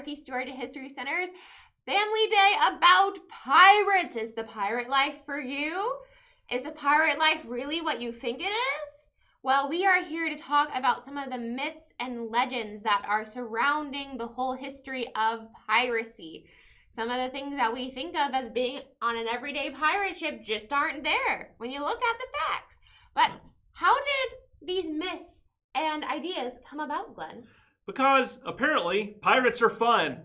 Northeast Georgia History Center's Family Day about pirates. Is the pirate life for you? Is the pirate life really what you think it is? Well, we are here to talk about some of the myths and legends that are surrounding the whole history of piracy. Some of the things that we think of as being on an everyday pirate ship just aren't there when you look at the facts. But how did these myths and ideas come about, Glenn? Because apparently pirates are fun.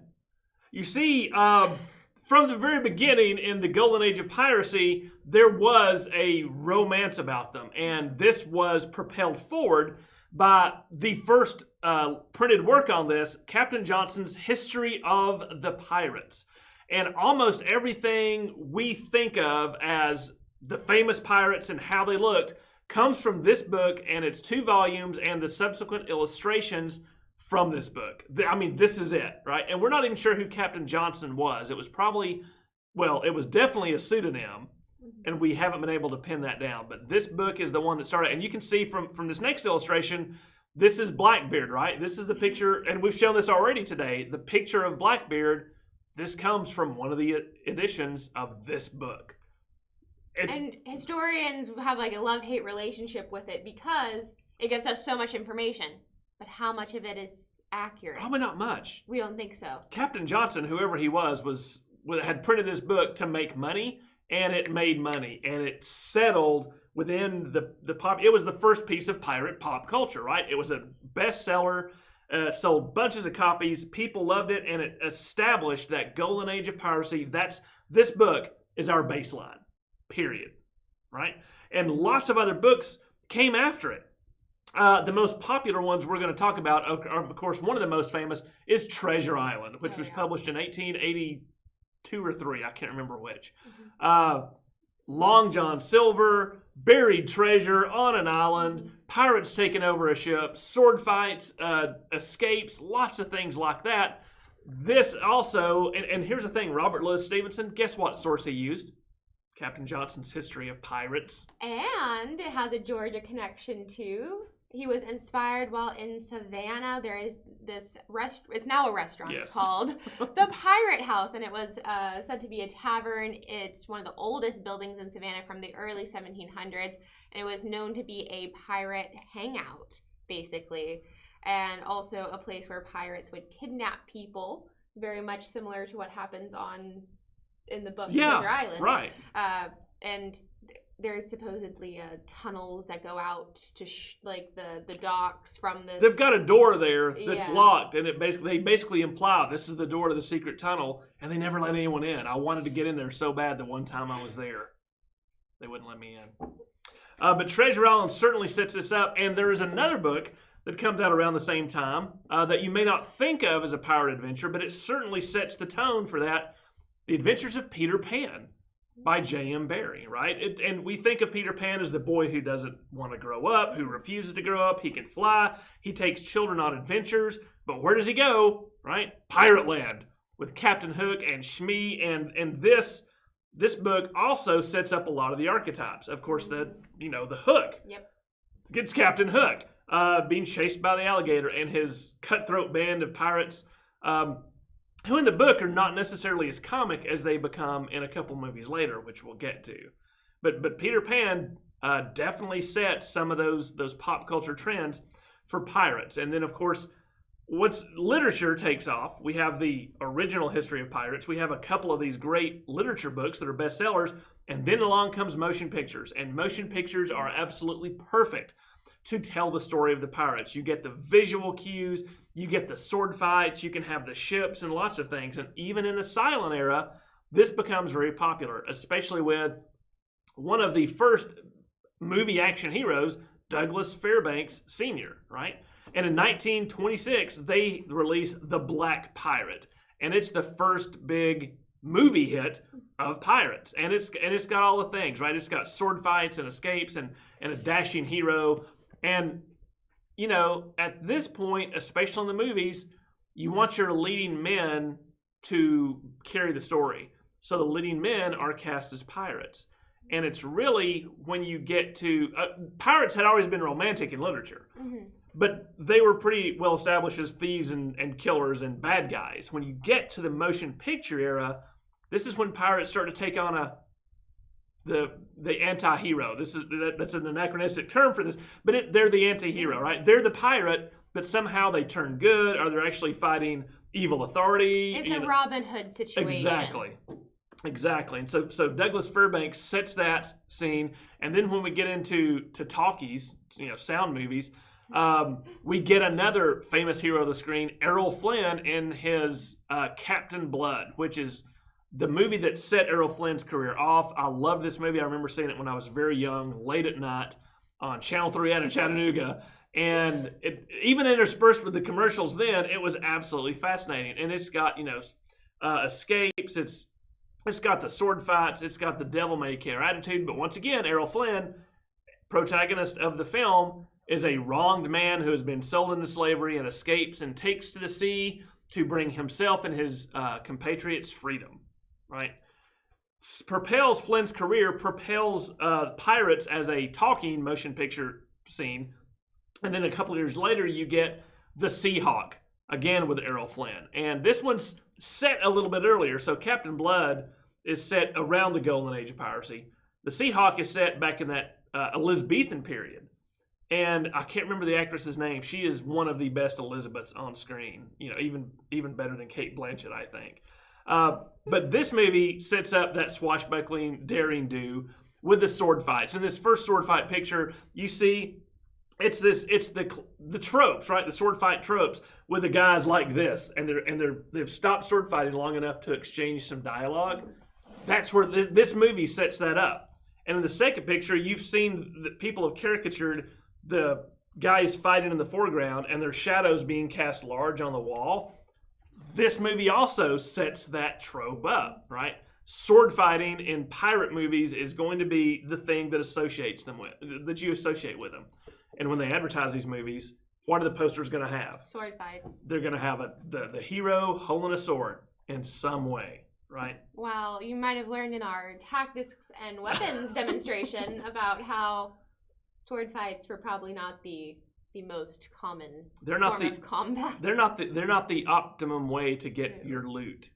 You see, from the very beginning in the golden age of piracy, there was a romance about them. And this was propelled forward by the first printed work on this, Captain Johnson's History of the Pirates. And almost everything we think of as the famous pirates and how they looked comes from this book and its 2 volumes and the subsequent illustrations from this book. I mean, this is it, right? And we're not even sure who Captain Johnson was. It was probably, well, it was definitely a pseudonym, and we haven't been able to pin that down. But this book is the one that started, and you can see from this next illustration, this is Blackbeard, right? This is the picture, and we've shown this already today, the picture of Blackbeard. This comes from one of the editions of this book. And historians have like a love-hate relationship with it because it gives us so much information. But how much of it is accurate? Probably not much. We don't think so. Captain Johnson, whoever he was had printed this book to make money, and it made money, and it settled within the pop. It was the first piece of pirate pop culture, right? It was a bestseller, sold bunches of copies, people loved it, and it established that golden age of piracy. This book is our baseline, period, right? And lots of other books came after it. The most popular ones we're going to talk about are, of course, one of the most famous is Treasure Island, which was published in 1882 or 3. I can't remember which. Long John Silver, buried treasure on an island, pirates taking over a ship, sword fights, escapes, lots of things like that. This also, and here's the thing, Robert Louis Stevenson, guess what source he used? Captain Johnson's History of Pirates. And it has a Georgia connection too. He was inspired while in Savannah. There is this it's now a restaurant called the Pirate House, and it was said to be a tavern. It's one of the oldest buildings in Savannah from the early 1700s, and it was known to be a pirate hangout, basically, and also a place where pirates would kidnap people, very much similar to what happens in the book Treasure Island. Right. And there's supposedly tunnels that go out to the docks from this. They've got a door there that's locked, and they basically imply this is the door to the secret tunnel, and they never let anyone in. I wanted to get in there so bad the one time I was there. They wouldn't let me in. But Treasure Island certainly sets this up, and there is another book that comes out around the same time that you may not think of as a pirate adventure, but it certainly sets the tone for that. The Adventures of Peter Pan by J.M. Barrie, right? And we think of Peter Pan as the boy who doesn't want to grow up, who refuses to grow up. He can fly. He takes children on adventures. But where does he go, right? Pirate Land with Captain Hook and Shmee. And this book also sets up a lot of the archetypes. Of course, the Hook. Yep. It's Captain Hook being chased by the alligator and his cutthroat band of pirates who in the book are not necessarily as comic as they become in a couple movies later, which we'll get to. But Peter Pan definitely set some of those pop culture trends for pirates. And then, of course, once literature takes off, we have the original history of pirates. We have a couple of these great literature books that are bestsellers. And then along comes motion pictures. And motion pictures are absolutely perfect to tell the story of the pirates. You get the visual cues, you get the sword fights, you can have the ships and lots of things. And even in the silent era, this becomes very popular, especially with one of the first movie action heroes, Douglas Fairbanks Sr., right? And in 1926, they released The Black Pirate. And it's the first big movie hit of pirates. And it's got all the things, right? It's got sword fights and escapes and a dashing hero. And, at this point, especially in the movies, you want your leading men to carry the story. So the leading men are cast as pirates. And it's really when you get to... pirates had always been romantic in literature. Mm-hmm. But they were pretty well established as thieves and killers and bad guys. When you get to the motion picture era, this is when pirates start to take on the anti-hero. That's an anachronistic term for this, but they're the anti-hero, right? They're the pirate, but somehow they turn good, or they're actually fighting evil authority. It's a Robin Hood situation. Exactly. And so Douglas Fairbanks sets that scene, and then when we get into talkies, sound movies, we get another famous hero of the screen, Errol Flynn, in his Captain Blood, which is the movie that set Errol Flynn's career off. I love this movie. I remember seeing it when I was very young, late at night, on Channel 3 out of Chattanooga. And even interspersed with the commercials then, it was absolutely fascinating. And it's got, escapes, it's got the sword fights, it's got the devil may care attitude. But once again, Errol Flynn, protagonist of the film, is a wronged man who has been sold into slavery and escapes and takes to the sea to bring himself and his compatriots freedom, right? Propels Flynn's career, propels Pirates as a talking motion picture scene. And then a couple of years later, you get The Seahawk, again with Errol Flynn. And this one's set a little bit earlier. So Captain Blood is set around the golden age of piracy. The Seahawk is set back in that Elizabethan period. And I can't remember the actress's name. She is one of the best Elizabeths on screen. Even better than Kate Blanchett, I think. But this movie sets up that swashbuckling daring do with the sword fights. In this first sword fight picture, you see it's the tropes, right? The sword fight tropes with the guys like this, and they've stopped sword fighting long enough to exchange some dialogue. That's where this movie sets that up. And in the second picture, you've seen that people have caricatured the guys fighting in the foreground and their shadows being cast large on the wall. This movie also sets that trope up, right? Sword fighting in pirate movies is going to be the thing that you associate with them. And when they advertise these movies, what are the posters going to have? Sword fights. They're going to have the hero holding a sword in some way, right? Well, you might have learned in our tactics and weapons demonstration about how sword fights were probably not the most common form of combat. They're not the optimum way to get your loot.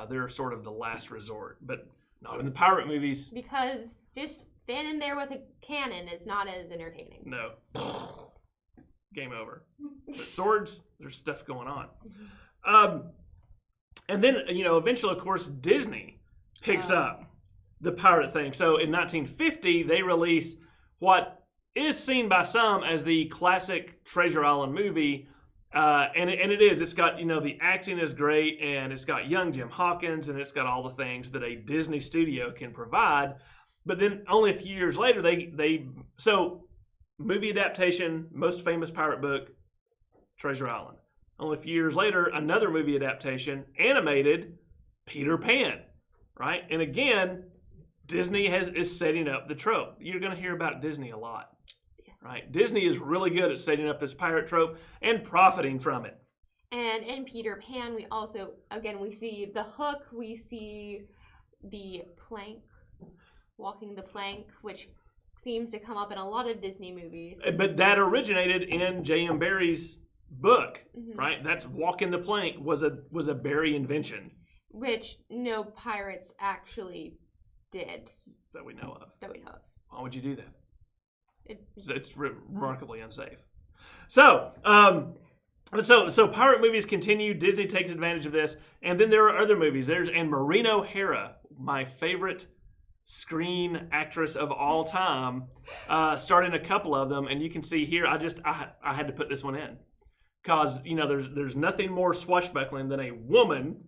They're sort of the last resort, but not in the pirate movies. Because just standing there with a cannon is not as entertaining. No. Game over. But swords, there's stuff going on. And then, eventually, of course, Disney picks up the pirate thing. So in 1950, they release what is seen by some as the classic Treasure Island movie. And it is. It's got, the acting is great, and it's got young Jim Hawkins, and it's got all the things that a Disney studio can provide. But then only a few years later, so movie adaptation, most famous pirate book, Treasure Island. Only a few years later, another movie adaptation, animated, Peter Pan, right? And again, Disney is setting up the trope. You're going to hear about Disney a lot, right? Disney is really good at setting up this pirate trope and profiting from it. And in Peter Pan, we also, again, we see the hook, we see the plank, walking the plank, which seems to come up in a lot of Disney movies. But that originated in J.M. Barrie's book, right? That's walking the plank was a Barrie invention, which no pirates actually did that we know of. Why would you do that? It's remarkably unsafe. So pirate movies continue. Disney takes advantage of this, and then there are other movies. And Maureen O'Hara, my favorite screen actress of all time, starred in a couple of them. And you can see here, I had to put this one in because there's nothing more swashbuckling than a woman.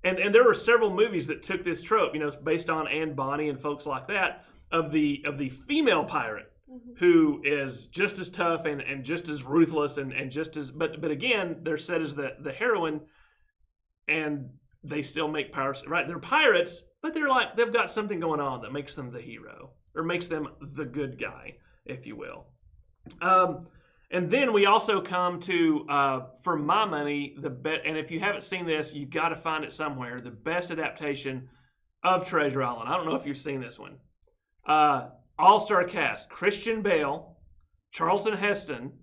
And there were several movies that took this trope, based on Anne Bonny and folks like that, of the female pirate who is just as tough and just as ruthless and just as, but again, they're set as the heroine, and they still make pirates, right? They're pirates, but they've got something going on that makes them the hero, or makes them the good guy, if you will. And then we also come to, for my money, and if you haven't seen this, you got to find it somewhere, the best adaptation of Treasure Island. I don't know if you've seen this one. All-star cast: Christian Bale, Charlton Heston,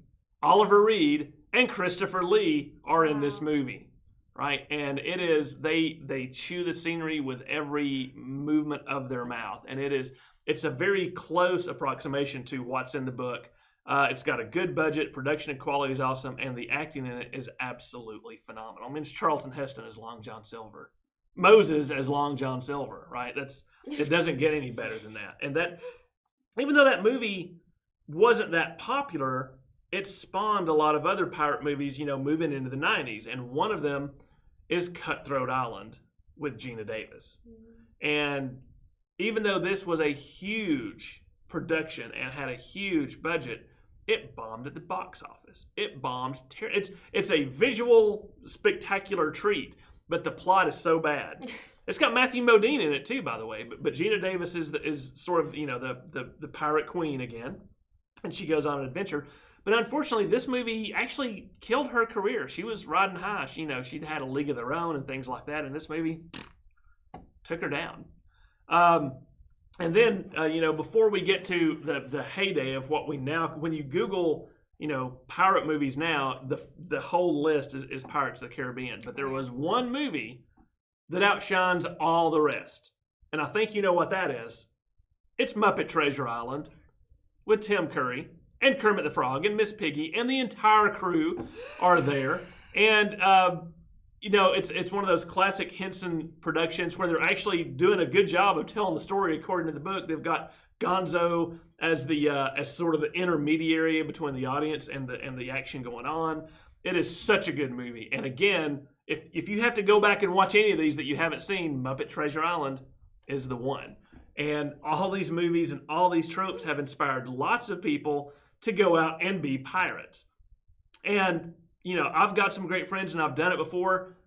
Oliver Reed, and Christopher Lee are in this movie, right? And it is they chew the scenery with every movement of their mouth, and it's a very close approximation to what's in the book. It's got a good budget, production and quality is awesome, and the acting in it is absolutely phenomenal. I mean, it's Charlton Heston as Long John Silver, Moses as Long John Silver, right? It doesn't get any better than that. And that, even though that movie wasn't that popular, it spawned a lot of other pirate movies, moving into the 90s. And one of them is Cutthroat Island with Gina Davis. And even though this was a huge production and had a huge budget, it bombed at the box office. It bombed. It's a visual, spectacular treat, but the plot is so bad. It's got Matthew Modine in it too, by the way. But Gina Davis is sort of the pirate queen again, and she goes on an adventure. But unfortunately, this movie actually killed her career. She was riding high. She'd had a league of their own and things like that, and this movie took her down. And then, before we get to the heyday of what we now, when you Google, pirate movies now, the whole list is Pirates of the Caribbean. But there was one movie that outshines all the rest. And I think you know what that is. It's Muppet Treasure Island with Tim Curry and Kermit the Frog and Miss Piggy, and the entire crew are there. And, it's one of those classic Henson productions where they're actually doing a good job of telling the story according to the book. They've got Gonzo as as sort of the intermediary between the audience and the action going on. It is such a good movie. And again, if you have to go back and watch any of these that you haven't seen, Muppet Treasure Island is the one. And all these movies and all these tropes have inspired lots of people to go out and be pirates. And, I've got some great friends and I've done it before.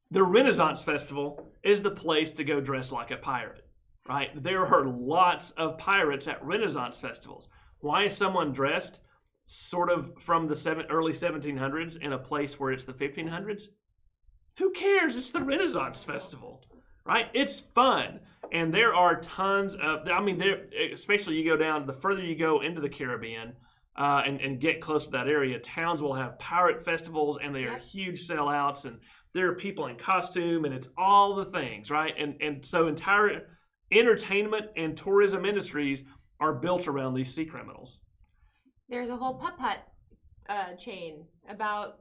The Renaissance Festival is the place to go dress like a pirate, right? There are lots of pirates at Renaissance festivals. Why is someone dressed sort of from the early 1700s in a place where it's the 1500s? Who cares? It's the Renaissance Festival, right? It's fun. And there are tons of, especially you go down, the further you go into the Caribbean and get close to that area, towns will have pirate festivals, and they are huge sellouts, and there are people in costume, and it's all the things, right? And so entire entertainment and tourism industries are built around these sea criminals. There's a whole putt-putt chain about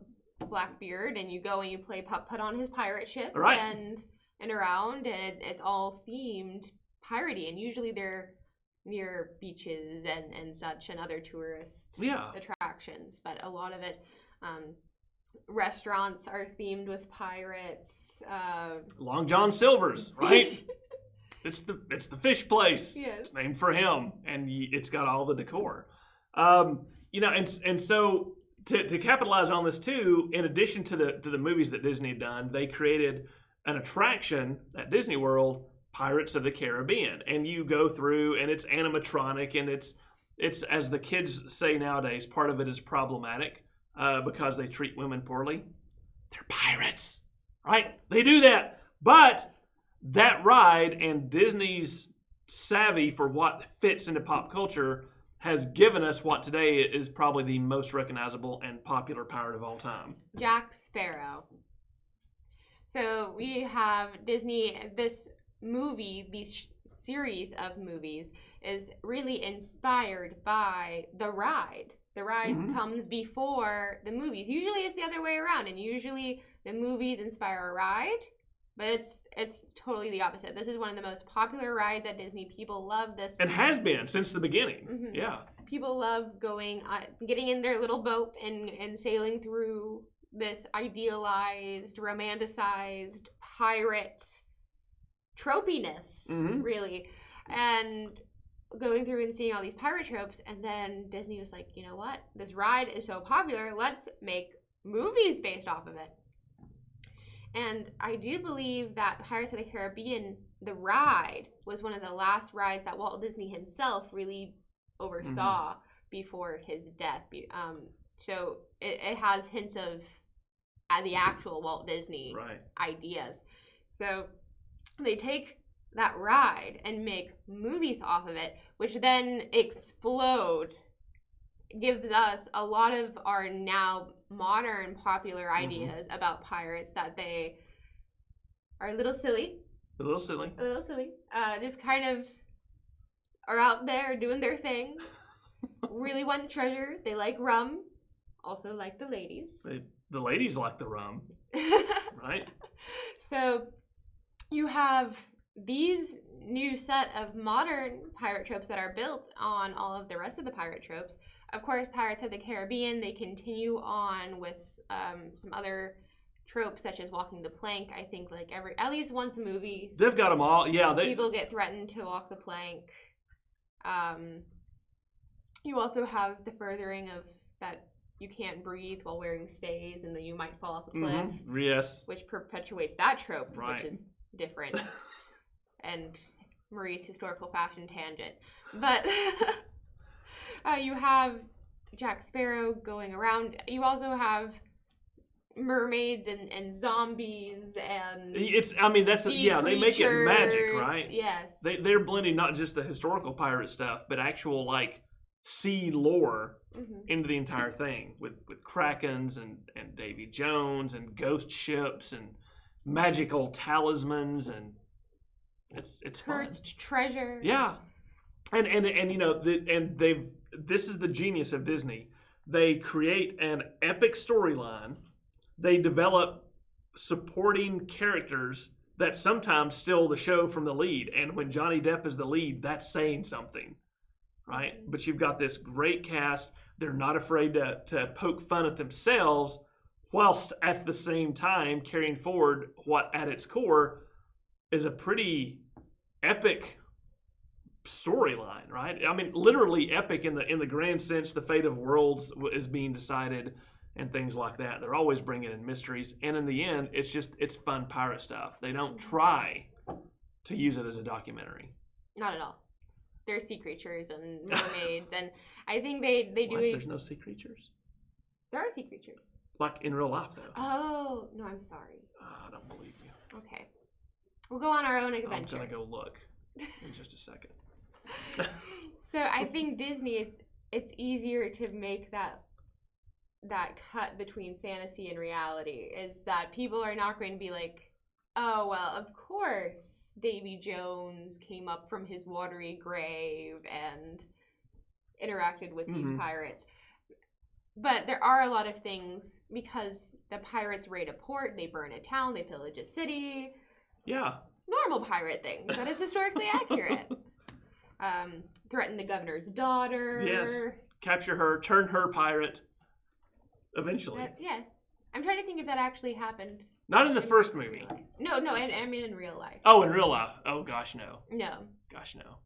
Blackbeard, and you go and you play putt-putt on his pirate ship, right, and around, and it's all themed piratey, and usually they're near beaches and such and other tourist attractions, but a lot of it, restaurants are themed with pirates. Long John Silver's, right? it's the fish place. Yes. It's named for him, and it's got all the decor. And so to capitalize on this too, in addition to the movies that Disney had done, they created an attraction at Disney World, Pirates of the Caribbean, and you go through, and it's animatronic, and it's as the kids say nowadays, part of it is problematic because they treat women poorly. They're pirates, right? They do that, but that ride and Disney's savvy for what fits into pop culture has given us what today is probably the most recognizable and popular pirate of all time. Jack Sparrow. So we have Disney, this movie, these series of movies is really inspired by the ride. The ride comes before the movies. Usually it's the other way around, and usually the movies inspire a ride, but it's totally the opposite. This is one of the most popular rides at Disney. People love this. And has been since the beginning. Mm-hmm. Yeah. People love getting in their little boat and sailing through this idealized, romanticized pirate tropiness, really. And going through and seeing all these pirate tropes, and then Disney was like, you know what? This ride is so popular, let's make movies based off of it. And I do believe that Pirates of the Caribbean, the ride, was one of the last rides that Walt Disney himself really oversaw before his death. So it has hints of the actual Walt Disney ideas. So they take that ride and make movies off of it, which then explode gives us a lot of our now modern popular ideas about pirates that they are a little silly. Just kind of are out there doing their thing. Really want treasure. They like rum. Also like the ladies. The ladies like the rum. Right? So you have these new set of modern pirate tropes that are built on all of the rest of the pirate tropes. Of course, Pirates of the Caribbean, they continue on with some other tropes such as walking the plank. I think like at least once a movie. They've got them all. Yeah, people get threatened to walk the plank. You also have the furthering of that you can't breathe while wearing stays and then you might fall off a cliff. Yes. Which perpetuates that trope, right. Which is different. And Marie's historical fashion tangent. But you have Jack Sparrow going around. You also have mermaids and zombies and they make it magic, right? Yes. They're blending not just the historical pirate stuff, but actual like sea lore into the entire thing with krakens and Davy Jones and ghost ships and magical talismans and it's cursed treasure. Yeah. And this is the genius of Disney. They create an epic storyline. They develop supporting characters that sometimes steal the show from the lead. And when Johnny Depp is the lead, that's saying something, right? But you've got this great cast. They're not afraid to poke fun at themselves whilst at the same time carrying forward what at its core is a pretty epic storyline, right? I mean, literally epic in the grand sense. The fate of worlds is being decided and things like that. They're always bringing in mysteries, and in the end, it's fun pirate stuff. They don't try to use it as a documentary. Not at all. There's sea creatures and mermaids, and I think they do. There's no sea creatures. There are sea creatures. Like in real life, though. Oh no, I'm sorry. I don't believe you. Okay, we'll go on our own adventure. I'm gonna go look in just a second. So I think Disney, it's easier to make that cut between fantasy and reality, is that people are not going to be like, oh, well, of course Davy Jones came up from his watery grave and interacted with these pirates. But there are a lot of things, because the pirates raid a port, they burn a town, they pillage a city. Yeah. Normal pirate things that is historically accurate. Threaten the governor's daughter. Yes. Capture her, turn her pirate. Eventually. Yes. I'm trying to think if that actually happened. Not in the first movie. No, I mean in real life. Oh, in real life. Oh, gosh, no. No. Gosh, no.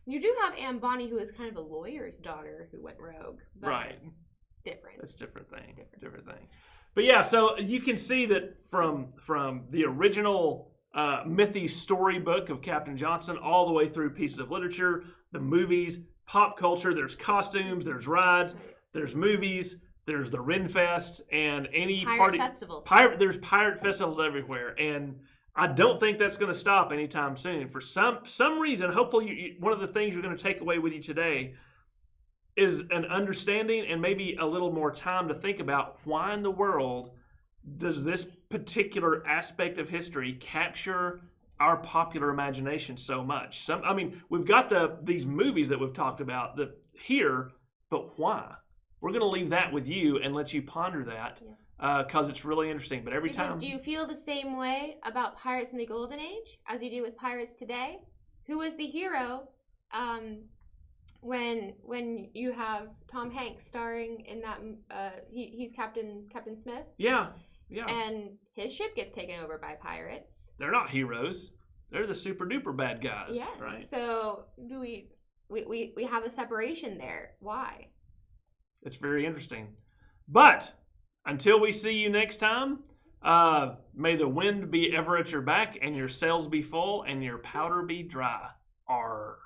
You do have Anne Bonny, who is kind of a lawyer's daughter who went rogue. But right. Different. That's a different thing. Different thing. But yeah, so you can see that from the original mythy storybook of Captain Johnson all the way through pieces of literature, the movies, pop culture, there's costumes, there's rides, there's movies, there's the Renfest, and any pirate festivals. There's pirate festivals everywhere, and I don't think that's going to stop anytime soon. For some reason, hopefully, one of the things you're going to take away with you today is an understanding and maybe a little more time to think about why in the world does this particular aspect of history capture our popular imagination so much. We've got these movies that we've talked about here, but why? We're going to leave that with you and let you ponder that because it's really interesting. But do you feel the same way about Pirates in the Golden Age as you do with Pirates today? Who was the hero when you have Tom Hanks starring in that? He's Captain Smith. Yeah. Yeah. And his ship gets taken over by pirates. They're not heroes. They're the super duper bad guys. Yes. Right. So do we have a separation there? Why? It's very interesting. But until we see you next time, may the wind be ever at your back and your sails be full and your powder be dry. Arr.